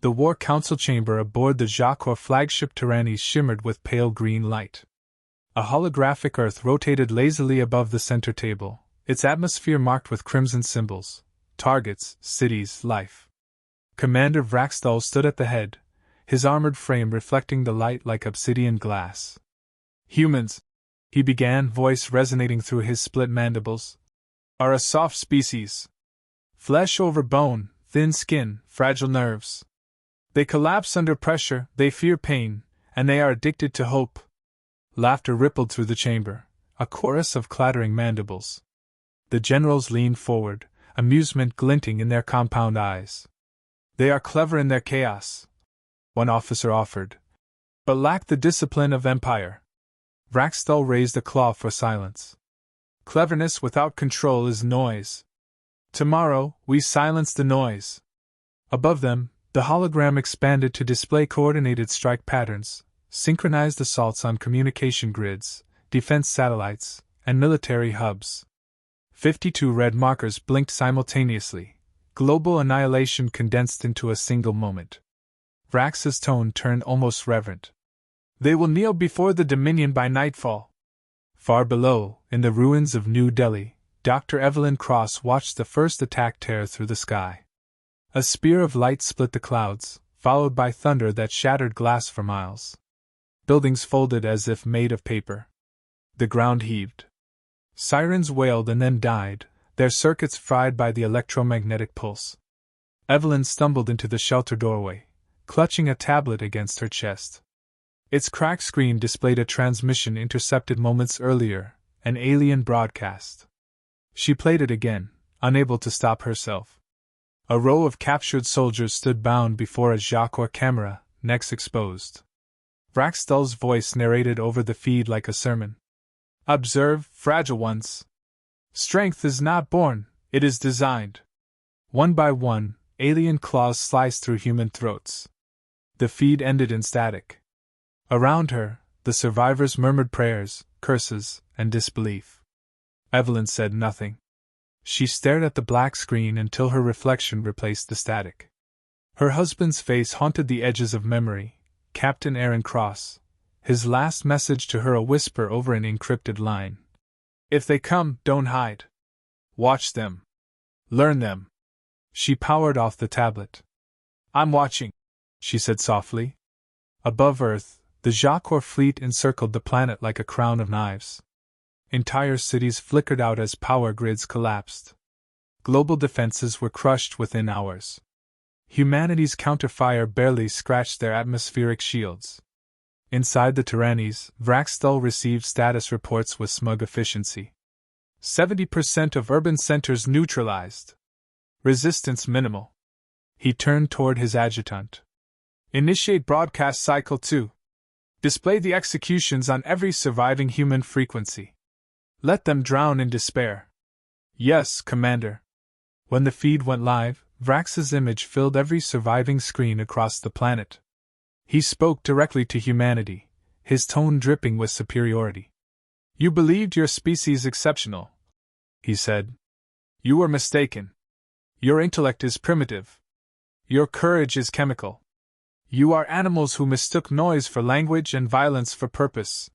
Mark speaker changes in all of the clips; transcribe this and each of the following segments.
Speaker 1: The War Council chamber aboard the HFY flagship Tyrannis shimmered with pale green light. A holographic Earth rotated lazily above the center table, its atmosphere marked with crimson symbols, targets, cities, life. Commander Vraxdal stood at the head, his armored frame reflecting the light like obsidian glass. Humans, he began, voice resonating through his split mandibles, are a soft species. Flesh over bone, thin skin, fragile nerves. They collapse under pressure, they fear pain, and they are addicted to hope. Laughter rippled through the chamber, a chorus of clattering mandibles. The generals leaned forward, amusement glinting in their compound eyes. They are clever in their chaos, one officer offered, but lack the discipline of empire. Vraxdal raised a claw for silence. Cleverness without control is noise. Tomorrow, we silence the noise. Above them, the hologram expanded to display coordinated strike patterns, synchronized assaults on communication grids, defense satellites, and military hubs. 52 red markers blinked simultaneously, global annihilation condensed into a single moment. Vrax's tone turned almost reverent. They will kneel before the Dominion by nightfall. Far below, in the ruins of New Delhi, Dr. Evelyn Cross watched the first attack tear through the sky. A spear of light split the clouds, followed by thunder that shattered glass for miles. Buildings folded as if made of paper. The ground heaved. Sirens wailed and then died, their circuits fried by the electromagnetic pulse. Evelyn stumbled into the shelter doorway, clutching a tablet against her chest. Its cracked screen displayed a transmission intercepted moments earlier, an alien broadcast. She played it again, unable to stop herself. A row of captured soldiers stood bound before a HFY camera, necks exposed. Vraxdal's voice narrated over the feed like a sermon. Observe, fragile ones. Strength is not born, it is designed. One by one, alien claws sliced through human throats. The feed ended in static. Around her, the survivors murmured prayers, curses, and disbelief. Evelyn said nothing. She stared at the black screen until her reflection replaced the static. Her husband's face haunted the edges of memory, Captain Aaron Cross, his last message to her a whisper over an encrypted line. If they come, don't hide. Watch them. Learn them. She powered off the tablet. I'm watching, she said softly. Above Earth, the HFY fleet encircled the planet like a crown of knives. Entire cities flickered out as power grids collapsed. Global defenses were crushed within hours. Humanity's counterfire barely scratched their atmospheric shields. Inside the Tyrannis, Vraxdal received status reports with smug efficiency. 70% of urban centers neutralized. Resistance minimal. He turned toward his adjutant. Initiate broadcast cycle 2. Display the executions on every surviving human frequency. Let them drown in despair. Yes, Commander. When the feed went live, Vrax's image filled every surviving screen across the planet. He spoke directly to humanity, his tone dripping with superiority. You believed your species exceptional, he said. You were mistaken. Your intellect is primitive. Your courage is chemical. You are animals who mistook noise for language and violence for purpose.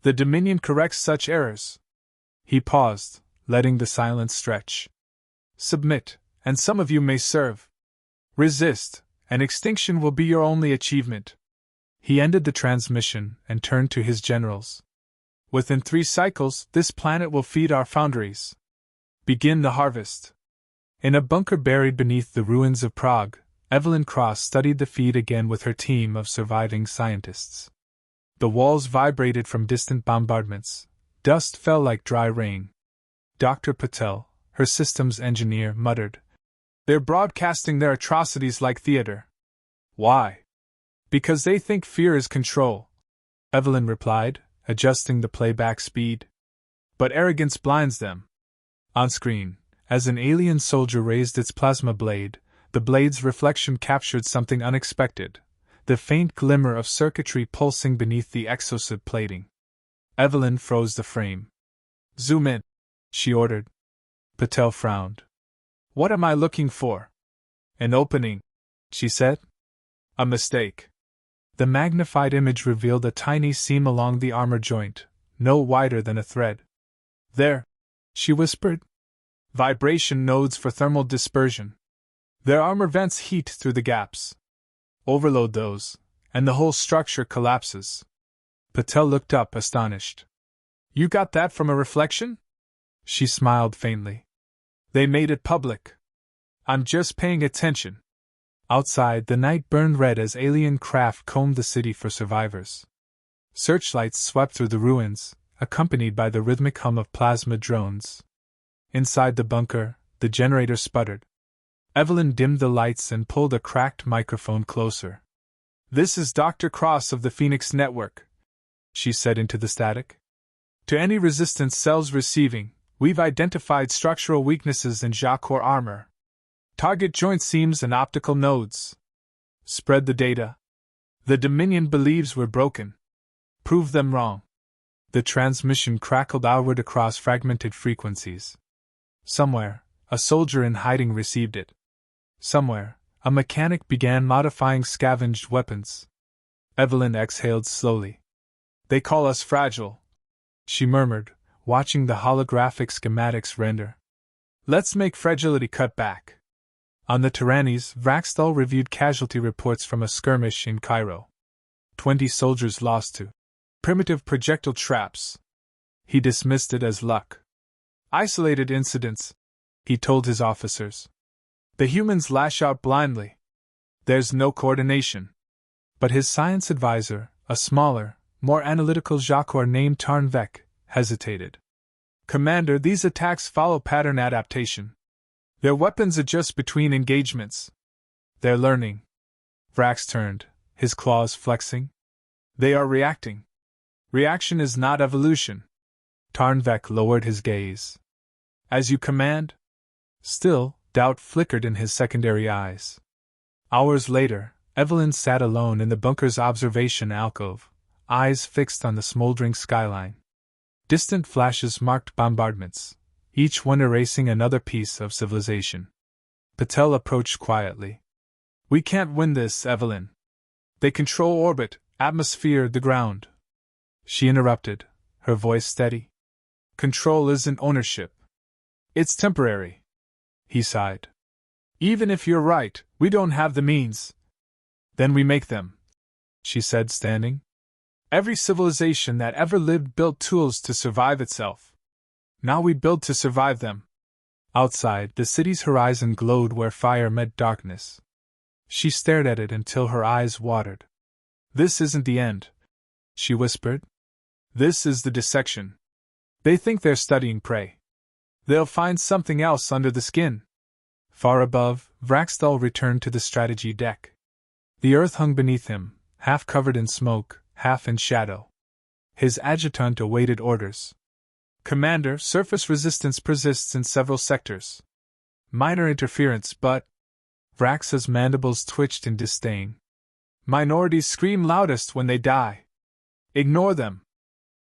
Speaker 1: The Dominion corrects such errors. He paused, letting the silence stretch. Submit, and some of you may serve. Resist, and extinction will be your only achievement. He ended the transmission and turned to his generals. Within 3 cycles, this planet will feed our foundries. Begin the harvest. In a bunker buried beneath the ruins of Prague, Evelyn Cross studied the feed again with her team of surviving scientists. The walls vibrated from distant bombardments. Dust fell like dry rain. Dr. Patel, her systems engineer, muttered, They're broadcasting their atrocities like theater. Why? Because they think fear is control, Evelyn replied, adjusting the playback speed. But arrogance blinds them. On screen, as an alien soldier raised its plasma blade, the blade's reflection captured something unexpected, the faint glimmer of circuitry pulsing beneath the exosuit plating. Evelyn froze the frame. Zoom in, she ordered. Patel frowned. What am I looking for? An opening, she said. A mistake. The magnified image revealed a tiny seam along the armor joint, no wider than a thread. There, she whispered. Vibration nodes for thermal dispersion. Their armor vents heat through the gaps. Overload those, and the whole structure collapses. Patel looked up, astonished. You got that from a reflection? She smiled faintly. They made it public. I'm just paying attention. Outside, the night burned red as alien craft combed the city for survivors. Searchlights swept through the ruins, accompanied by the rhythmic hum of plasma drones. Inside the bunker, the generator sputtered. Evelyn dimmed the lights and pulled a cracked microphone closer. This is Dr. Cross of the Phoenix Network, she said into the static. To any resistance cells receiving, we've identified structural weaknesses in Jacor armor. Target joint seams and optical nodes. Spread the data. The Dominion believes we're broken. Prove them wrong. The transmission crackled outward across fragmented frequencies. Somewhere, a soldier in hiding received it. Somewhere, a mechanic began modifying scavenged weapons. Evelyn exhaled slowly. They call us fragile, she murmured, watching the holographic schematics render. Let's make fragility cut back. On the Tyrannies, Vraxthal reviewed casualty reports from a skirmish in Cairo. 20 soldiers lost to primitive projectile traps. He dismissed it as luck. Isolated incidents, he told his officers. The humans lash out blindly. There's no coordination. But his science advisor, a smaller, more analytical Jacor named Tarnvek, hesitated. Commander, these attacks follow pattern adaptation. Their weapons adjust between engagements. They're learning. Vrax turned, his claws flexing. They are reacting. Reaction is not evolution. Tarnvek lowered his gaze. As you command? Still, doubt flickered in his secondary eyes. Hours later, Evelyn sat alone in the bunker's observation alcove, eyes fixed on the smoldering skyline. Distant flashes marked bombardments, each one erasing another piece of civilization. Patel approached quietly. We can't win this, Evelyn. They control orbit, atmosphere, the ground. She interrupted, her voice steady. Control isn't ownership. It's temporary. He sighed. Even if you're right, we don't have the means. Then we make them, she said, standing. Every civilization that ever lived built tools to survive itself. Now we build to survive them. Outside, the city's horizon glowed where fire met darkness. She stared at it until her eyes watered. This isn't the end, she whispered. This is the dissection. They think they're studying prey. They'll find something else under the skin. Far above, Vraxthal returned to the strategy deck. The earth hung beneath him, half covered in smoke, half in shadow. His adjutant awaited orders. Commander, surface resistance persists in several sectors. Minor interference, but... Vrax's mandibles twitched in disdain. Minorities scream loudest when they die. Ignore them.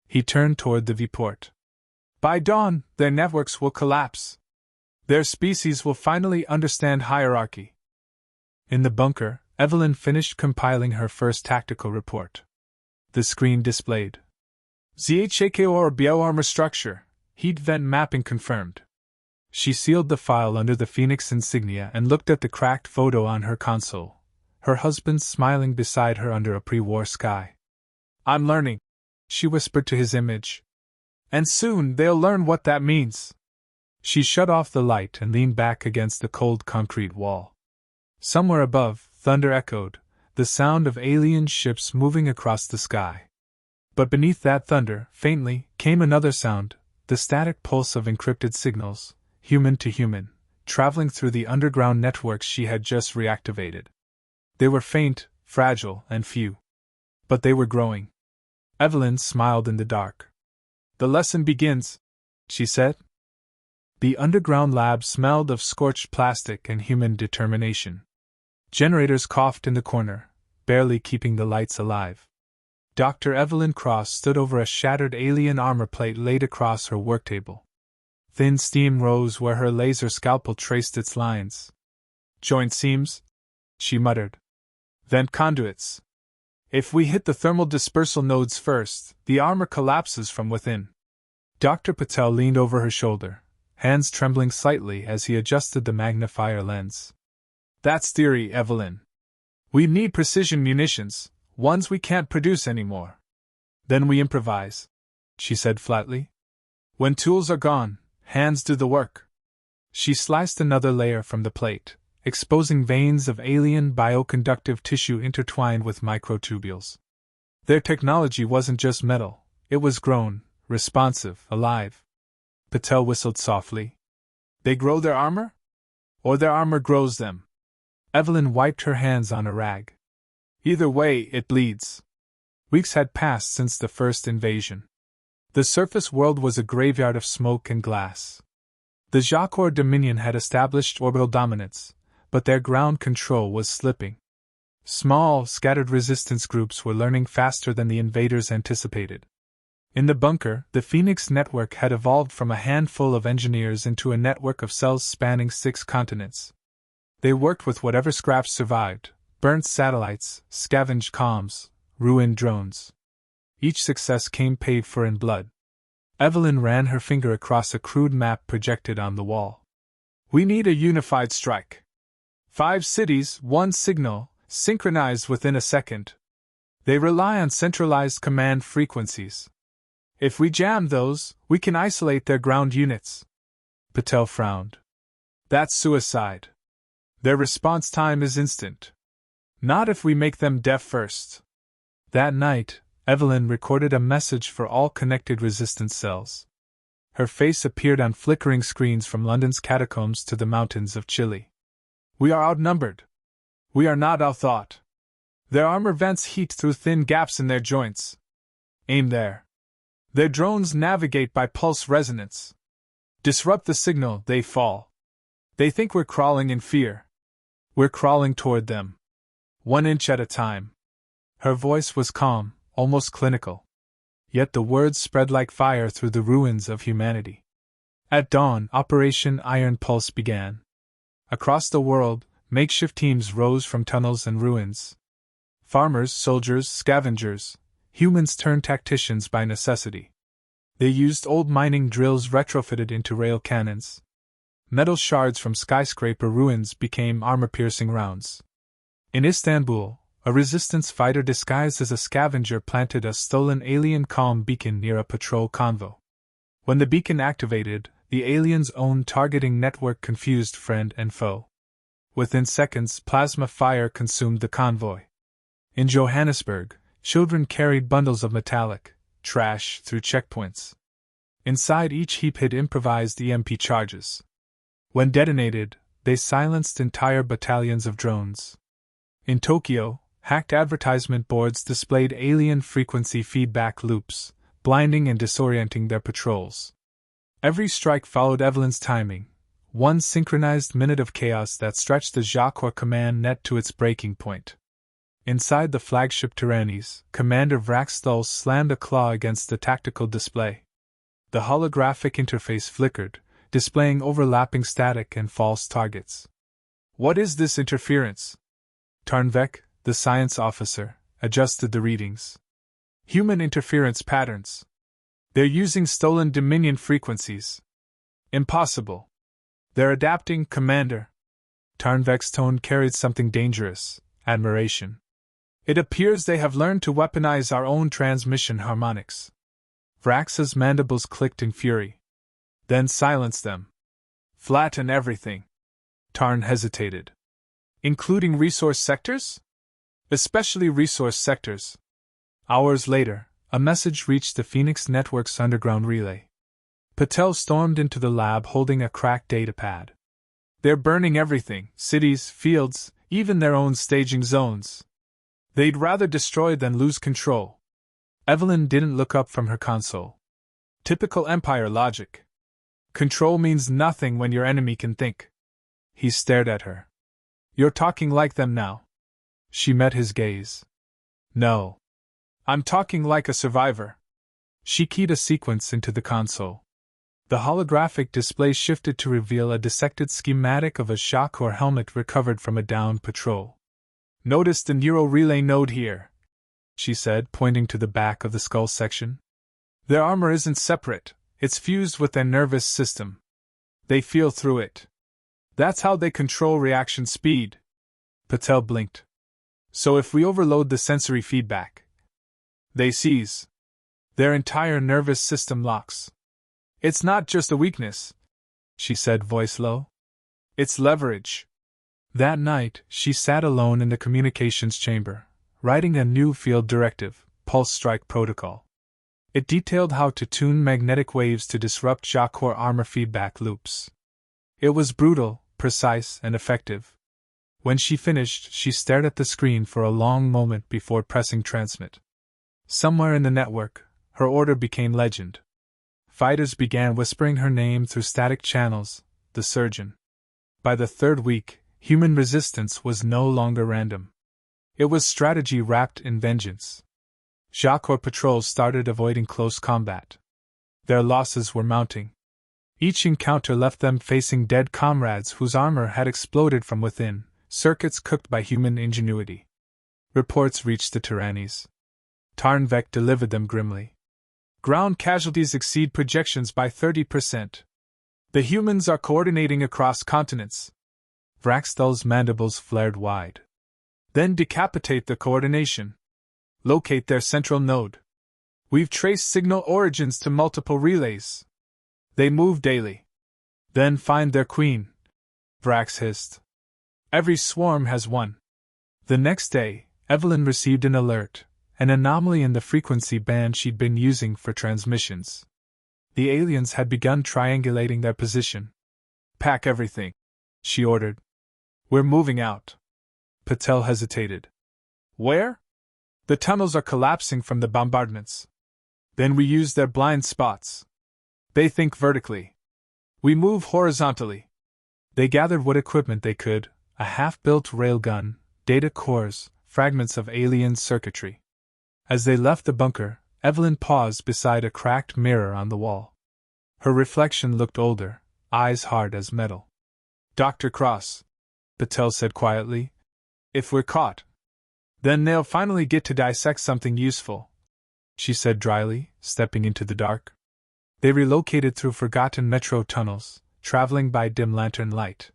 Speaker 1: He turned toward the viewport. By dawn, their networks will collapse. Their species will finally understand hierarchy. In the bunker, Evelyn finished compiling her first tactical report. The screen displayed. ZHAKOR bioarmor structure, heat vent mapping confirmed. She sealed the file under the Phoenix insignia and looked at the cracked photo on her console, her husband smiling beside her under a pre-war sky. I'm learning, she whispered to his image. And soon they'll learn what that means. She shut off the light and leaned back against the cold concrete wall. Somewhere above, thunder echoed, the sound of alien ships moving across the sky. But beneath that thunder, faintly, came another sound, the static pulse of encrypted signals, human to human, traveling through the underground networks she had just reactivated. They were faint, fragile, and few. But they were growing. Evelyn smiled in the dark. The lesson begins, she said. The underground lab smelled of scorched plastic and human determination. Generators coughed in the corner, barely keeping the lights alive. Dr. Evelyn Cross stood over a shattered alien armor plate laid across her worktable. Thin steam rose where her laser scalpel traced its lines. Joint seams? She muttered. Then conduits. If we hit the thermal dispersal nodes first, the armor collapses from within. Dr. Patel leaned over her shoulder, hands trembling slightly as he adjusted the magnifier lens. That's theory, Evelyn. We need precision munitions, ones we can't produce anymore. Then we improvise, she said flatly. When tools are gone, hands do the work. She sliced another layer from the plate, exposing veins of alien bioconductive tissue intertwined with microtubules. Their technology wasn't just metal, it was grown, responsive, alive. Patel whistled softly. They grow their armor? Or their armor grows them? Evelyn wiped her hands on a rag. Either way, it bleeds. Weeks had passed since the first invasion. The surface world was a graveyard of smoke and glass. The Jacquard Dominion had established orbital dominance, but their ground control was slipping. Small, scattered resistance groups were learning faster than the invaders anticipated. In the bunker, the Phoenix network had evolved from a handful of engineers into a network of cells spanning 6 continents. They worked with whatever scraps survived: burnt satellites, scavenged comms, ruined drones. Each success came paid for in blood. Evelyn ran her finger across a crude map projected on the wall. We need a unified strike. 5 cities, 1 signal, synchronized within a second. They rely on centralized command frequencies. If we jam those, we can isolate their ground units. Patel frowned. That's suicide. Their response time is instant. Not if we make them deaf first. That night, Evelyn recorded a message for all connected resistance cells. Her face appeared on flickering screens from London's catacombs to the mountains of Chile. We are outnumbered. We are not outthought. Their armor vents heat through thin gaps in their joints. Aim there. Their drones navigate by pulse resonance. Disrupt the signal, they fall. They think we're crawling in fear. We're crawling toward them. 1 inch at a time. Her voice was calm, almost clinical. Yet the words spread like fire through the ruins of humanity. At dawn, Operation Iron Pulse began. Across the world, makeshift teams rose from tunnels and ruins. Farmers, soldiers, scavengers, humans turned tacticians by necessity. They used old mining drills retrofitted into rail cannons. Metal shards from skyscraper ruins became armor-piercing rounds. In Istanbul, a resistance fighter disguised as a scavenger planted a stolen alien comm beacon near a patrol convoy. When the beacon activated, the alien's own targeting network confused friend and foe. Within seconds, plasma fire consumed the convoy. In Johannesburg, children carried bundles of metallic trash through checkpoints. Inside each heap hid improvised EMP charges. When detonated, they silenced entire battalions of drones. In Tokyo, hacked advertisement boards displayed alien frequency feedback loops, blinding and disorienting their patrols. Every strike followed Evelyn's timing, 1 synchronized minute of chaos that stretched the Jacquard command net to its breaking point. Inside the flagship Tyrannies, Commander Vraxstall slammed a claw against the tactical display. The holographic interface flickered, displaying overlapping static and false targets. What is this interference? Tarnvek, the science officer, adjusted the readings. Human interference patterns. They're using stolen Dominion frequencies. Impossible. They're adapting, Commander. Tarnvek's tone carried something dangerous, admiration. It appears they have learned to weaponize our own transmission harmonics. Vrax's mandibles clicked in fury. Then silence them. Flatten everything. Tarn hesitated. Including resource sectors? Especially resource sectors. Hours later, a message reached the Phoenix Network's underground relay. Patel stormed into the lab holding a cracked datapad. They're burning everything, cities, fields, even their own staging zones. They'd rather destroy than lose control. Evelyn didn't look up from her console. Typical Empire logic. Control means nothing when your enemy can think. He stared at her. You're talking like them now. She met his gaze. No. I'm talking like a survivor. She keyed a sequence into the console. The holographic display shifted to reveal a dissected schematic of a shock or helmet recovered from a downed patrol. Notice the neural relay node here, she said, pointing to the back of the skull section. Their armor isn't separate, it's fused with their nervous system. They feel through it. That's how they control reaction speed. Patel blinked. So if we overload the sensory feedback, they seize. Their entire nervous system locks. It's not just a weakness, she said, voice low. It's leverage. That night, she sat alone in the communications chamber, writing a new field directive, Pulse Strike Protocol. It detailed how to tune magnetic waves to disrupt Jacor armor feedback loops. It was brutal, precise, and effective. When she finished, she stared at the screen for a long moment before pressing transmit. Somewhere in the network, her order became legend. Fighters began whispering her name through static channels, the surgeon. By the third week, human resistance was no longer random. It was strategy wrapped in vengeance. Jacor patrols started avoiding close combat. Their losses were mounting. Each encounter left them facing dead comrades whose armor had exploded from within, circuits cooked by human ingenuity. Reports reached the Tyrannies. Tarnvek delivered them grimly. Ground casualties exceed projections by 30%. The humans are coordinating across continents. Vraxthal's mandibles flared wide. Then decapitate the coordination. Locate their central node. We've traced signal origins to multiple relays. They move daily. Then find their queen, Vrax hissed. Every swarm has one. The next day, Evelyn received an alert, an anomaly in the frequency band she'd been using for transmissions. The aliens had begun triangulating their position. Pack everything, she ordered. We're moving out. Patel hesitated. Where? The tunnels are collapsing from the bombardments. Then we use their blind spots. They think vertically. We move horizontally. They gathered what equipment they could, a half-built railgun, data cores, fragments of alien circuitry. As they left the bunker, Evelyn paused beside a cracked mirror on the wall. Her reflection looked older, eyes hard as metal. Dr. Cross, Patel said quietly, if we're caught, then they'll finally get to dissect something useful, she said dryly, stepping into the dark. They relocated through forgotten metro tunnels, traveling by dim lantern light.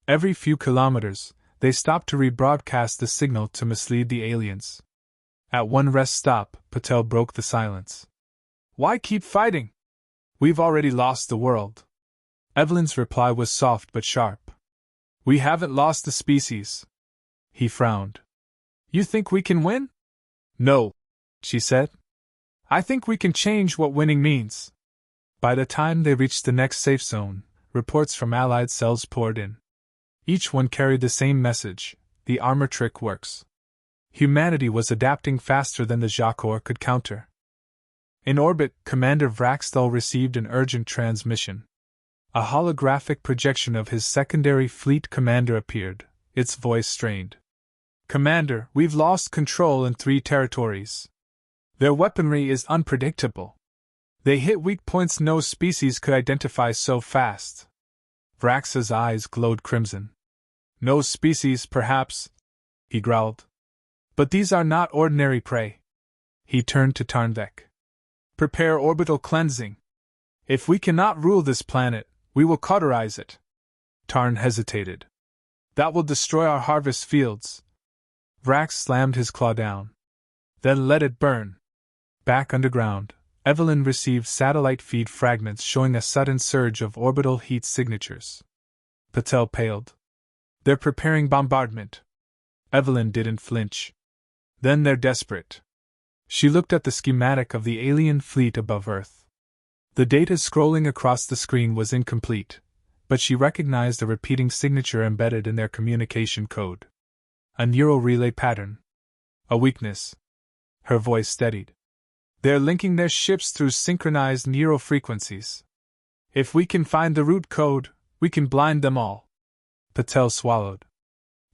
Speaker 1: Every few kilometers, they stopped to rebroadcast the signal to mislead the aliens. At one rest stop, Patel broke the silence. Why keep fighting? We've already lost the world. Evelyn's reply was soft but sharp. We haven't lost the species. He frowned. You think we can win? No, she said. I think we can change what winning means. By the time they reached the next safe zone, reports from Allied cells poured in. Each one carried the same message: the armor trick works. Humanity was adapting faster than the Jacor could counter. In orbit, Commander Vraxthal received an urgent transmission. A holographic projection of his secondary fleet commander appeared, its voice strained. Commander, we've lost control in 3 territories. Their weaponry is unpredictable. They hit weak points no species could identify so fast. Vrax's eyes glowed crimson. No species, perhaps, he growled. But these are not ordinary prey. He turned to Tarnvek. Prepare orbital cleansing. If we cannot rule this planet, we will cauterize it. Tarn hesitated. That will destroy our harvest fields. Vrax slammed his claw down. Then let it burn. Back underground, Evelyn received satellite feed fragments showing a sudden surge of orbital heat signatures. Patel paled. They're preparing bombardment. Evelyn didn't flinch. Then they're desperate. She looked at the schematic of the alien fleet above Earth. The data scrolling across the screen was incomplete, but she recognized a repeating signature embedded in their communication code. A neural relay pattern. A weakness. Her voice steadied. They're linking their ships through synchronized neural frequencies. If we can find the root code, we can blind them all. Patel swallowed.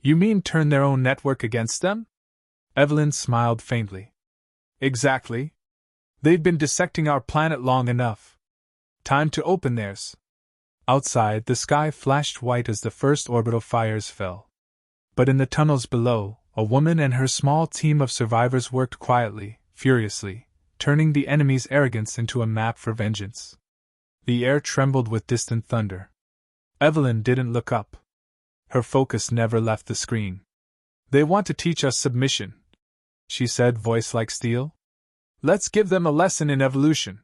Speaker 1: You mean turn their own network against them? Evelyn smiled faintly. Exactly. They've been dissecting our planet long enough. Time to open theirs. Outside, the sky flashed white as the first orbital fires fell. But in the tunnels below, A woman and her small team of survivors worked quietly, furiously, turning the enemy's arrogance into a map for vengeance. The air trembled with distant thunder. Evelyn didn't look up. Her focus never left the screen. "They want to teach us submission," she said, voice like steel. "Let's give them a lesson in evolution."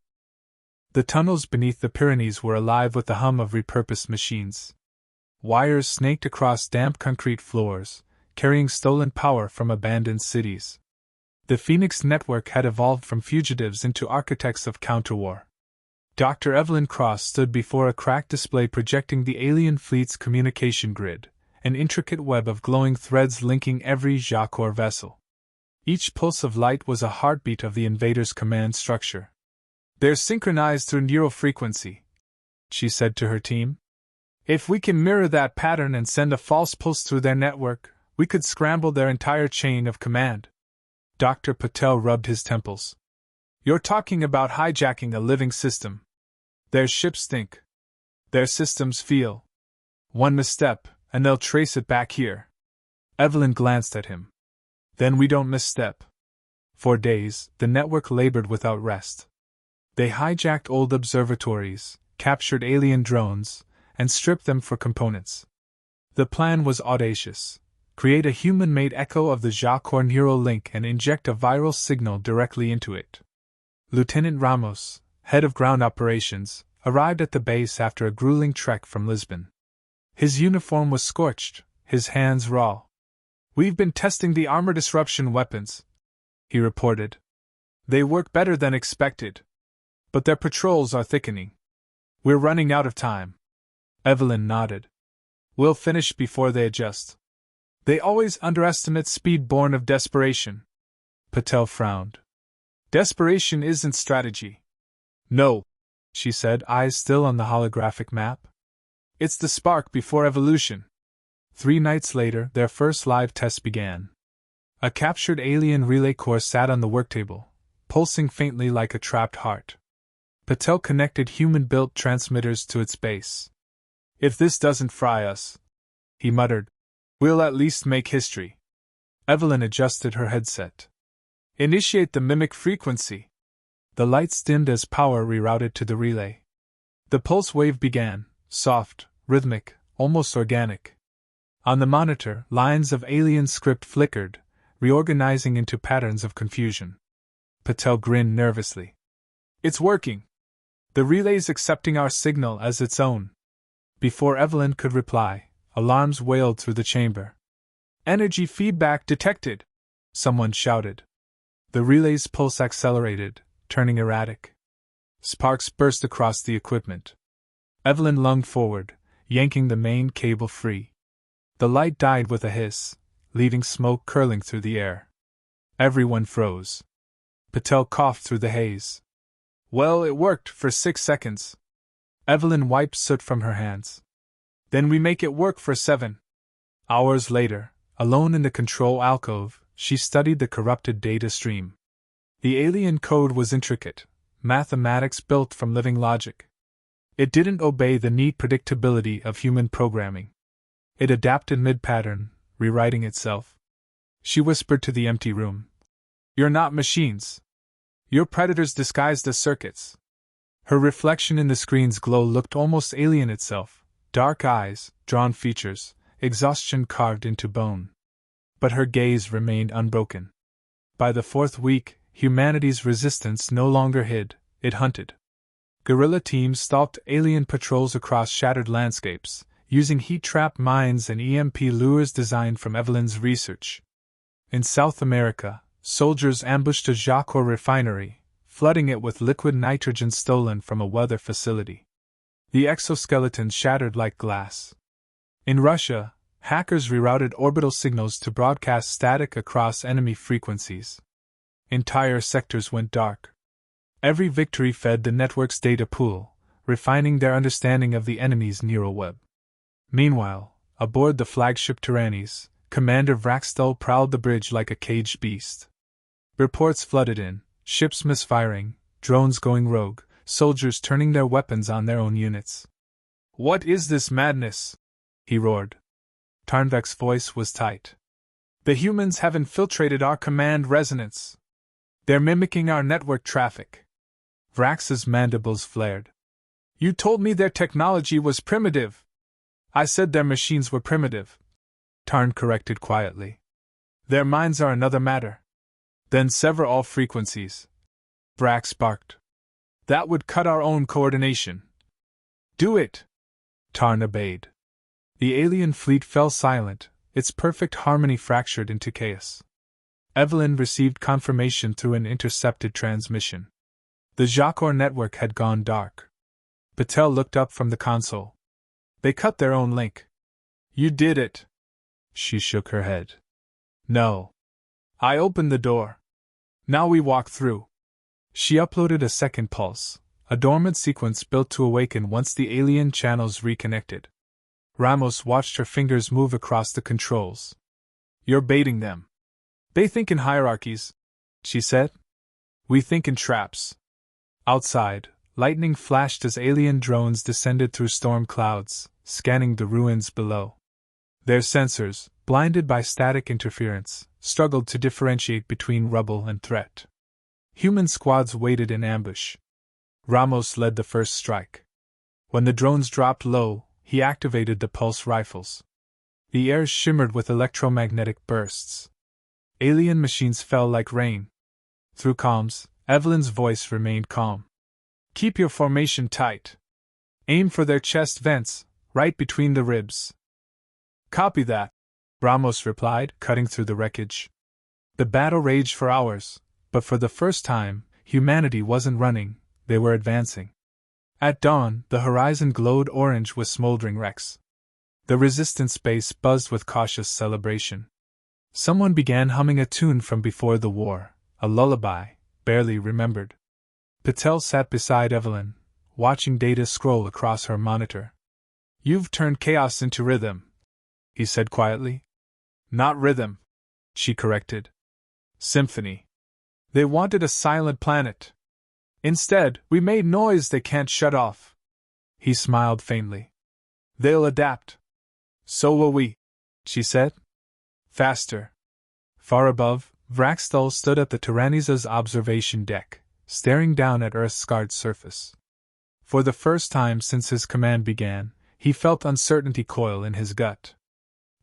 Speaker 1: The tunnels beneath the Pyrenees were alive with the hum of repurposed machines. Wires snaked across damp concrete floors, carrying stolen power from abandoned cities. The Phoenix network had evolved from fugitives into architects of counterwar. Dr. Evelyn Cross stood before a cracked display projecting the alien fleet's communication grid, an intricate web of glowing threads linking every Jacquard vessel. Each pulse of light was a heartbeat of the invaders' command structure. "They're synchronized through neural frequency," she said to her team. "If we can mirror that pattern and send a false pulse through their network, we could scramble their entire chain of command." Dr. Patel rubbed his temples. "You're talking about hijacking a living system. Their ships think. Their systems feel. One misstep, and they'll trace it back here." Evelyn glanced at him. "Then we don't misstep." For days, the network labored without rest. They hijacked old observatories, captured alien drones, and stripped them for components. The plan was audacious: create a human-made echo of the Jacquard neural link and inject a viral signal directly into it. Lieutenant Ramos, head of ground operations, arrived at the base after a grueling trek from Lisbon. His uniform was scorched, his hands raw. "We've been testing the armor disruption weapons," he reported. "They work better than expected. But their patrols are thickening. We're running out of time." Evelyn nodded. "We'll finish before they adjust." "They always underestimate speed born of desperation." Patel frowned. "Desperation isn't strategy." "No," she said, eyes still on the holographic map. "It's the spark before evolution." 3 nights later, their first live test began. A captured alien relay core sat on the worktable, pulsing faintly like a trapped heart. Patel connected human-built transmitters to its base. "If this doesn't fry us," he muttered, "we'll at least make history." Evelyn adjusted her headset. "Initiate the mimic frequency." The lights dimmed as power rerouted to the relay. The pulse wave began, soft, rhythmic, almost organic. On the monitor, lines of alien script flickered, reorganizing into patterns of confusion. Patel grinned nervously. "It's working. The relay's accepting our signal as its own." Before Evelyn could reply, alarms wailed through the chamber. "Energy feedback detected!" someone shouted. The relay's pulse accelerated, turning erratic. Sparks burst across the equipment. Evelyn lunged forward, yanking the main cable free. The light died with a hiss, leaving smoke curling through the air. Everyone froze. Patel coughed through the haze. "Well, it worked for 6 seconds. Evelyn wiped soot from her hands. "Then we make it work for 7. Hours later, alone in the control alcove, she studied the corrupted data stream. The alien code was intricate, mathematics built from living logic. It didn't obey the neat predictability of human programming. It adapted mid-pattern, rewriting itself. She whispered to the empty room. "You're not machines. You're predators disguised as circuits." Her reflection in the screen's glow looked almost alien itself, dark eyes, drawn features, exhaustion carved into bone. But her gaze remained unbroken. By the 4th week, humanity's resistance no longer hid, it hunted. Guerrilla teams stalked alien patrols across shattered landscapes, using heat-trap mines and EMP lures designed from Evelyn's research. In South America, soldiers ambushed a Jacquard refinery, flooding it with liquid nitrogen stolen from a weather facility. The exoskeletons shattered like glass. In Russia, hackers rerouted orbital signals to broadcast static across enemy frequencies. Entire sectors went dark. Every victory fed the network's data pool, refining their understanding of the enemy's neural web. Meanwhile, aboard the flagship Tyrannies, Commander Vraxtel prowled the bridge like a caged beast. Reports flooded in, ships misfiring, drones going rogue, soldiers turning their weapons on their own units. "What is this madness?" he roared. Tarnvek's voice was tight. The humans have infiltrated our command resonance. They're mimicking our network traffic. Vrax's mandibles flared. You told me their technology was primitive. I said their machines were primitive. Tarn corrected quietly. Their minds are another matter. Then sever all frequencies. Vrax barked. That would cut our own coordination. Do it! Tarn obeyed. The alien fleet fell silent, its perfect harmony fractured into chaos. Evelyn received confirmation through an intercepted transmission. The Jacor network had gone dark. Patel looked up from the console. They cut their own link. You did it. She shook her head. No. I opened the door. Now we walk through. She uploaded a second pulse, a dormant sequence built to awaken once the alien channels reconnected. Ramos watched her fingers move across the controls. You're baiting them. They think in hierarchies, she said. We think in traps. Outside, lightning flashed as alien drones descended through storm clouds, scanning the ruins below. Their sensors, blinded by static interference, struggled to differentiate between rubble and threat. Human squads waited in ambush. Ramos led the first strike. When the drones dropped low, he activated the pulse rifles. The air shimmered with electromagnetic bursts. Alien machines fell like rain. Through comms, Evelyn's voice remained calm. Keep your formation tight. Aim for their chest vents, right between the ribs. Copy that, Ramos replied, cutting through the wreckage. The battle raged for hours, but for the first time, humanity wasn't running, they were advancing. At dawn, the horizon glowed orange with smoldering wrecks. The resistance base buzzed with cautious celebration. Someone began humming a tune from before the war, a lullaby, barely remembered. Patel sat beside Evelyn, watching data scroll across her monitor. You've turned chaos into rhythm, he said quietly. Not rhythm, she corrected. Symphony. They wanted a silent planet. Instead, we made noise they can't shut off. He smiled faintly. They'll adapt. So will we, she said. Faster. Far above, Vraxthal stood at the Tyrannisa's observation deck, staring down at Earth's scarred surface. For the first time since his command began, he felt uncertainty coil in his gut.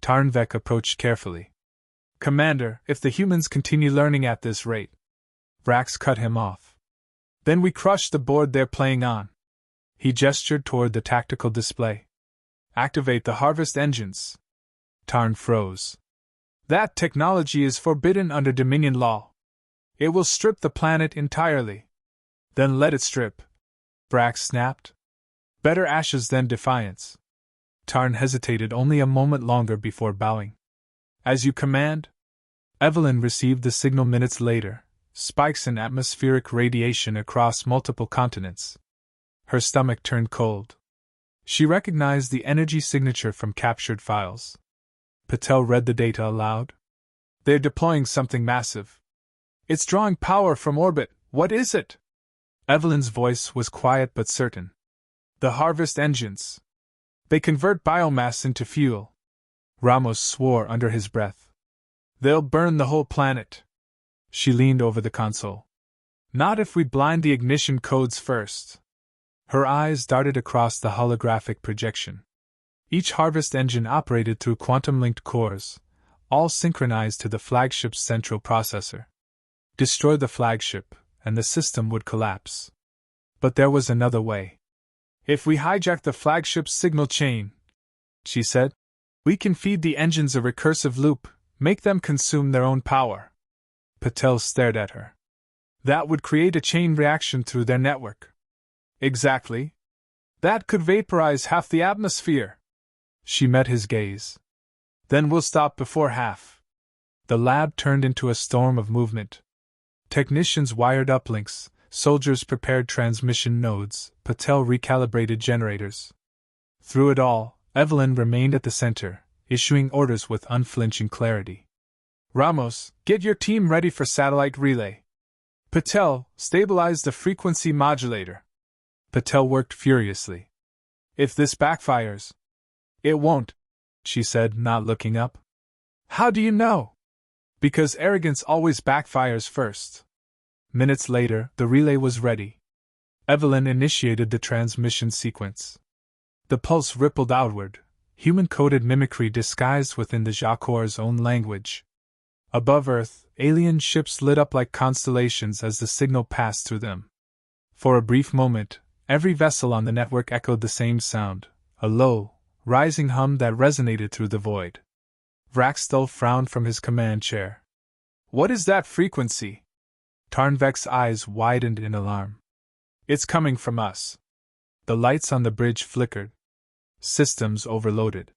Speaker 1: Tarnvek approached carefully. Commander, if the humans continue learning at this rate. Vrax cut him off. Then we crush the board they're playing on. He gestured toward the tactical display. Activate the harvest engines. Tarn froze. That technology is forbidden under Dominion law. It will strip the planet entirely. Then let it strip. Vrax snapped. Better ashes than defiance. Tarn hesitated only a moment longer before bowing. As you command? Evelyn received the signal minutes later, spikes in atmospheric radiation across multiple continents. Her stomach turned cold. She recognized the energy signature from captured files. Patel read the data aloud. They're deploying something massive. It's drawing power from orbit. What is it? Evelyn's voice was quiet but certain. The harvest engines. They convert biomass into fuel. Ramos swore under his breath. They'll burn the whole planet. She leaned over the console. Not if we blind the ignition codes first. Her eyes darted across the holographic projection. Each harvest engine operated through quantum-linked cores, all synchronized to the flagship's central processor. Destroy the flagship, and the system would collapse. But there was another way. If we hijack the flagship's signal chain, she said, we can feed the engines a recursive loop, make them consume their own power. Patel stared at her. That would create a chain reaction through their network. Exactly. That could vaporize half the atmosphere. She met his gaze. Then we'll stop before half. The lab turned into a storm of movement. Technicians wired uplinks, soldiers prepared transmission nodes, Patel recalibrated generators. Through it all, Evelyn remained at the center, issuing orders with unflinching clarity. Ramos, get your team ready for satellite relay. Patel, stabilize the frequency modulator. Patel worked furiously. If this backfires. It won't, she said, not looking up. How do you know? Because arrogance always backfires first. Minutes later, the relay was ready. Evelyn initiated the transmission sequence. The pulse rippled outward, human-coded mimicry disguised within the Jacquard's own language. Above Earth, alien ships lit up like constellations as the signal passed through them. For a brief moment, every vessel on the network echoed the same sound, a low, rising hum that resonated through the void. Vraxtel frowned from his command chair. "What is that frequency?" Tarnvek's eyes widened in alarm. "It's coming from us." The lights on the bridge flickered. Systems overloaded.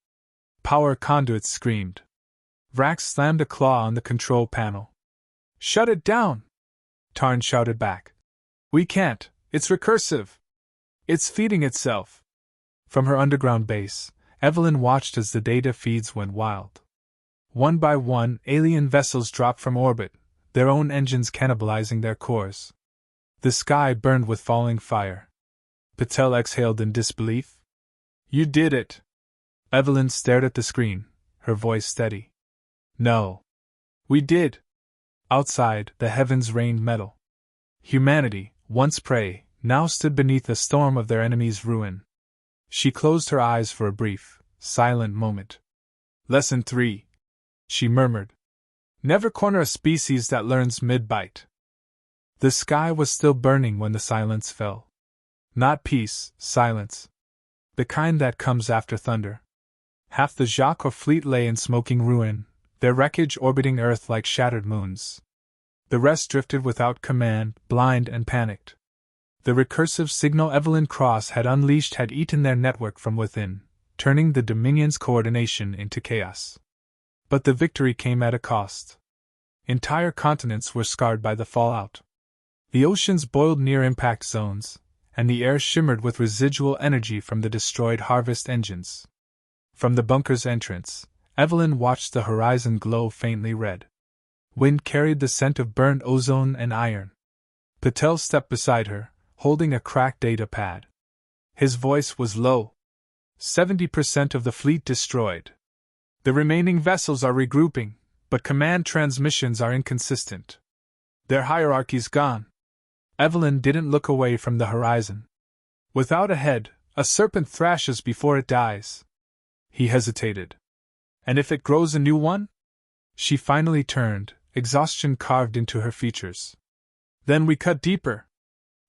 Speaker 1: Power conduits screamed. Vrax slammed a claw on the control panel. "Shut it down!" Tarn shouted back. "We can't. It's recursive. It's feeding itself." From her underground base, Evelyn watched as the data feeds went wild. One by one, alien vessels dropped from orbit, their own engines cannibalizing their cores. The sky burned with falling fire. Patel exhaled in disbelief. "You did it!" Evelyn stared at the screen, her voice steady. "No. We did." Outside, the heavens rained metal. Humanity, once prey, now stood beneath a storm of their enemy's ruin. She closed her eyes for a brief, silent moment. "Lesson 3. She murmured. "Never corner a species that learns mid-bite." The sky was still burning when the silence fell. Not peace, silence. The kind that comes after thunder. Half the Jacques fleet lay in smoking ruin, their wreckage orbiting Earth like shattered moons. The rest drifted without command, blind and panicked. The recursive signal Evelyn Cross had unleashed had eaten their network from within, turning the Dominion's coordination into chaos. But the victory came at a cost. Entire continents were scarred by the fallout. The oceans boiled near impact zones, and the air shimmered with residual energy from the destroyed harvest engines. From the bunker's entrance, Evelyn watched the horizon glow faintly red. Wind carried the scent of burnt ozone and iron. Patel stepped beside her, holding a cracked data pad. His voice was low. 70% of the fleet destroyed. The remaining vessels are regrouping, but command transmissions are inconsistent. Their hierarchy's gone. Evelyn didn't look away from the horizon. Without a head, a serpent thrashes before it dies. He hesitated. And if it grows a new one? She finally turned, exhaustion carved into her features. Then we cut deeper.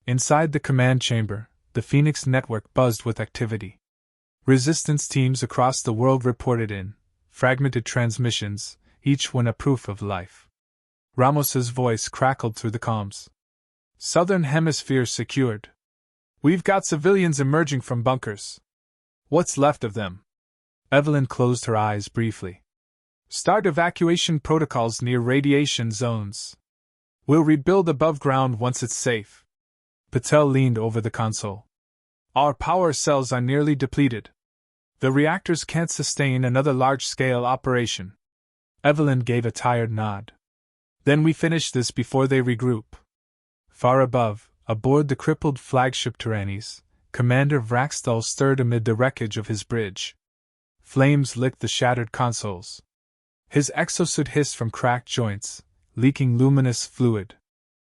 Speaker 1: Inside the command chamber, the Phoenix network buzzed with activity. Resistance teams across the world reported in, fragmented transmissions, each one a proof of life. Ramos's voice crackled through the comms. "Southern Hemisphere secured. We've got civilians emerging from bunkers. What's left of them?" Evelyn closed her eyes briefly. "Start evacuation protocols near radiation zones. We'll rebuild above ground once it's safe." Patel leaned over the console. "Our power cells are nearly depleted. The reactors can't sustain another large-scale operation." Evelyn gave a tired nod. "Then we finish this before they regroup." Far above, aboard the crippled flagship Tyrannis, Commander Vraxtel stirred amid the wreckage of his bridge. Flames licked the shattered consoles. His exosuit hissed from cracked joints, leaking luminous fluid.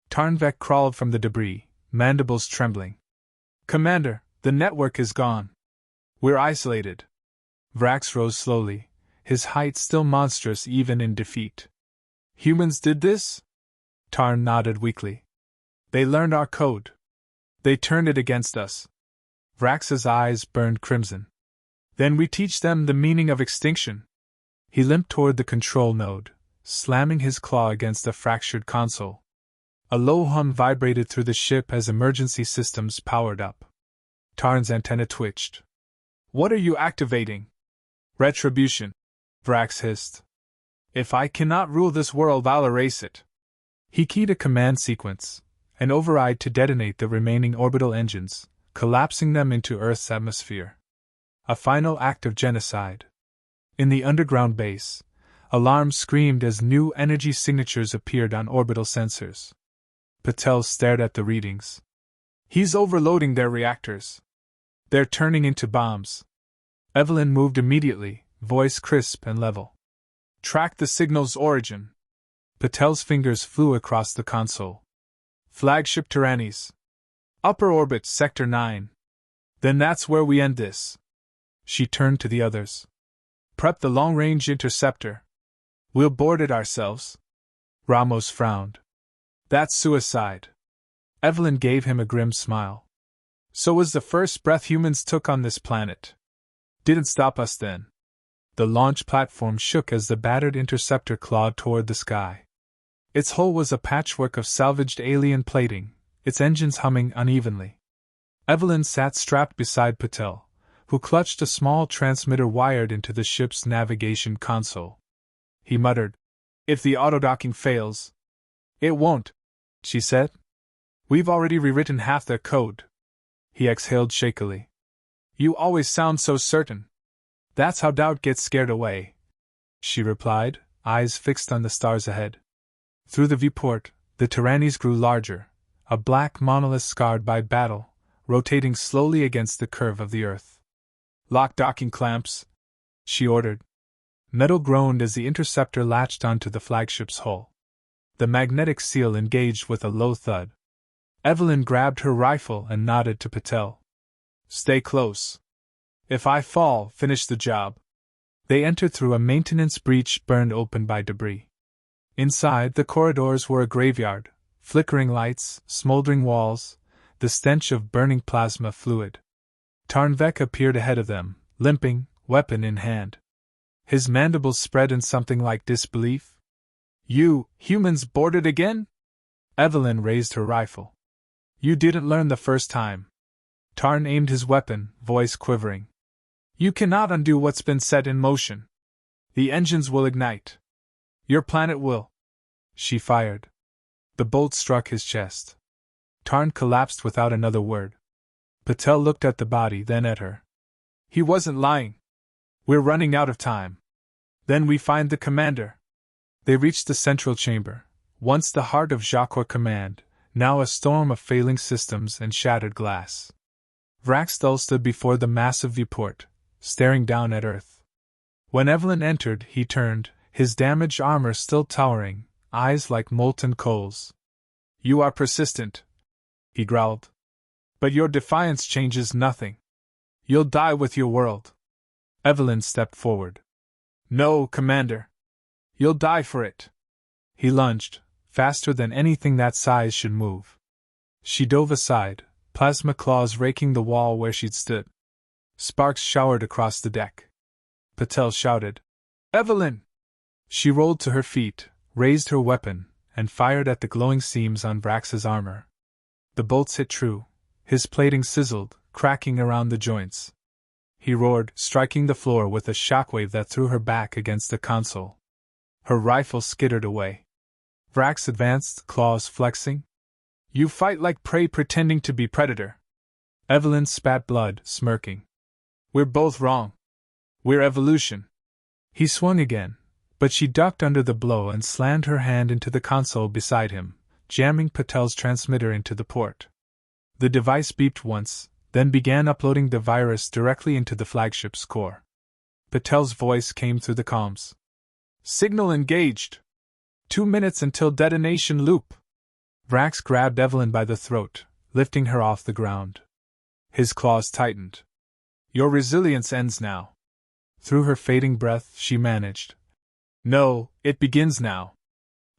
Speaker 1: Tarnvek crawled from the debris, mandibles trembling. "Commander, the network is gone. We're isolated." Vrax rose slowly, his height still monstrous even in defeat. "Humans did this?" Tarn nodded weakly. "They learned our code. They turned it against us." Vrax's eyes burned crimson. "Then we teach them the meaning of extinction." He limped toward the control node, slamming his claw against a fractured console. A low hum vibrated through the ship as emergency systems powered up. Tarn's antenna twitched. "What are you activating?" "Retribution," Vrax hissed. "If I cannot rule this world, I'll erase it." He keyed a command sequence, an override to detonate the remaining orbital engines, collapsing them into Earth's atmosphere. A final act of genocide. In the underground base, alarms screamed as new energy signatures appeared on orbital sensors. Patel stared at the readings. "He's overloading their reactors. They're turning into bombs." Evelyn moved immediately, voice crisp and level. "Track the signal's origin. Patel's fingers flew across the console. Flagship Tyrannies. Upper orbit, Sector 9. Then that's where we end this. She turned to the others. Prep the long-range interceptor. We'll board it ourselves. Ramos frowned. That's suicide. Evelyn gave him a grim smile. So was the first breath humans took on this planet. Didn't stop us then. The launch platform shook as the battered interceptor clawed toward the sky. Its hull was a patchwork of salvaged alien plating, its engines humming unevenly. Evelyn sat strapped beside Patel, who clutched a small transmitter wired into the ship's navigation console. He muttered, "If the autodocking fails..." "It won't," she said. "We've already rewritten half their code." He exhaled shakily. "You always sound so certain." "That's how doubt gets scared away," she replied, eyes fixed on the stars ahead. Through the viewport, the Tyrannies grew larger, a black monolith scarred by battle, rotating slowly against the curve of the Earth. "Lock docking clamps," she ordered. Metal groaned as the interceptor latched onto the flagship's hull. The magnetic seal engaged with a low thud. Evelyn grabbed her rifle and nodded to Patel. "Stay close. If I fall, finish the job." They entered through a maintenance breach burned open by debris. Inside, the corridors were a graveyard, flickering lights, smoldering walls, the stench of burning plasma fluid. Tarnvek appeared ahead of them, limping, weapon in hand. His mandibles spread in something like disbelief. "You, humans boarded again?" Evelyn raised her rifle. "You didn't learn the first time." Tarn aimed his weapon, voice quivering. "You cannot undo what's been set in motion. The engines will ignite. Your planet will." She fired. The bolt struck his chest. Tarn collapsed without another word. Patel looked at the body, then at her. "He wasn't lying. We're running out of time. Then we find the commander." They reached the central chamber, once the heart of Jacques Command, now a storm of failing systems and shattered glass. Vraxthal stood before the massive viewport, staring down at Earth. When Evelyn entered, he turned, his damaged armor still towering, eyes like molten coals. "You are persistent," he growled. "But your defiance changes nothing. You'll die with your world." Evelyn stepped forward. "No, Commander. You'll die for it." He lunged, faster than anything that size should move. She dove aside, plasma claws raking the wall where she'd stood. Sparks showered across the deck. Patel shouted, "Evelyn!" She rolled to her feet, raised her weapon, and fired at the glowing seams on Vrax's armor. The bolts hit true. His plating sizzled, cracking around the joints. He roared, striking the floor with a shockwave that threw her back against the console. Her rifle skittered away. Vrax advanced, claws flexing. "You fight like prey pretending to be predator." Evelyn spat blood, smirking. "We're both wrong. We're evolution." He swung again, but she ducked under the blow and slammed her hand into the console beside him, jamming Patel's transmitter into the port. The device beeped once, then began uploading the virus directly into the flagship's core. Patel's voice came through the comms. "Signal engaged. 2 minutes until detonation loop." Vrax grabbed Evelyn by the throat, lifting her off the ground. His claws tightened. "Your resilience ends now." Through her fading breath, she managed. "No, it begins now."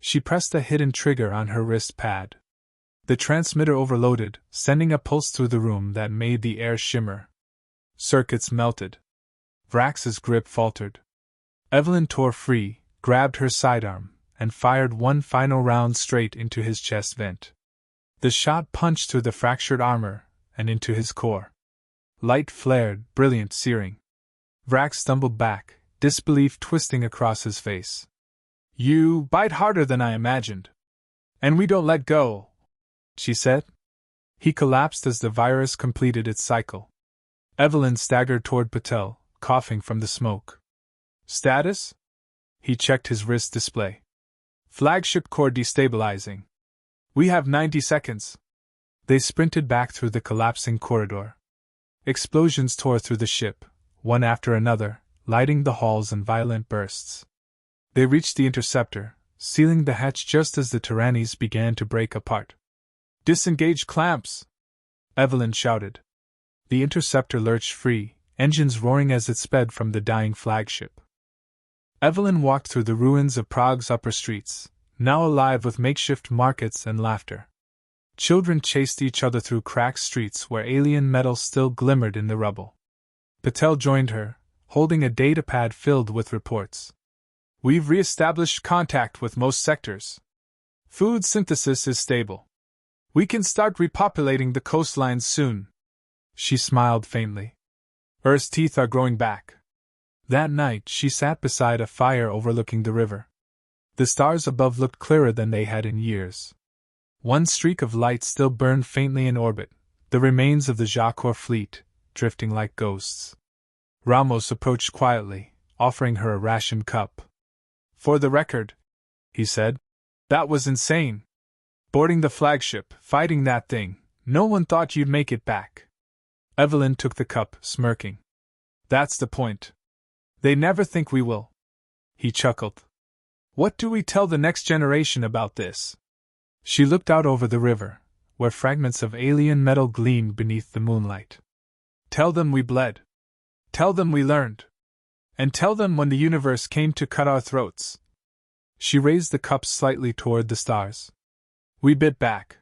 Speaker 1: She pressed a hidden trigger on her wrist pad. The transmitter overloaded, sending a pulse through the room that made the air shimmer. Circuits melted. Vrax's grip faltered. Evelyn tore free, grabbed her sidearm, and fired one final round straight into his chest vent. The shot punched through the fractured armor and into his core. Light flared, brilliant, searing. Vrax stumbled back, disbelief twisting across his face. "You bite harder than I imagined. And we don't let go," she said. He collapsed as the virus completed its cycle. Evelyn staggered toward Patel, coughing from the smoke. "Status?" He checked his wrist display. "Flagship core destabilizing. We have 90 seconds. They sprinted back through the collapsing corridor. Explosions tore through the ship, one after another, lighting the halls in violent bursts. They reached the interceptor, sealing the hatch just as the Tyrannies began to break apart. "Disengage clamps!" Evelyn shouted. The interceptor lurched free, engines roaring as it sped from the dying flagship. Evelyn walked through the ruins of Prague's upper streets, now alive with makeshift markets and laughter. Children chased each other through cracked streets where alien metal still glimmered in the rubble. Patel joined her, holding a datapad filled with reports. "We've re-established contact with most sectors. Food synthesis is stable. We can start repopulating the coastlines soon." She smiled faintly. "Earth's teeth are growing back." That night she sat beside a fire overlooking the river. The stars above looked clearer than they had in years. One streak of light still burned faintly in orbit, the remains of the Jacques fleet, drifting like ghosts. Ramos approached quietly, offering her a ration cup. "For the record," he said, "that was insane. Boarding the flagship, fighting that thing, no one thought you'd make it back." Evelyn took the cup, smirking. "That's the point. They never think we will." He chuckled. "What do we tell the next generation about this?" She looked out over the river, where fragments of alien metal gleamed beneath the moonlight. "Tell them we bled. Tell them we learned. And tell them when the universe came to cut our throats." She raised the cup slightly toward the stars. "We bit back.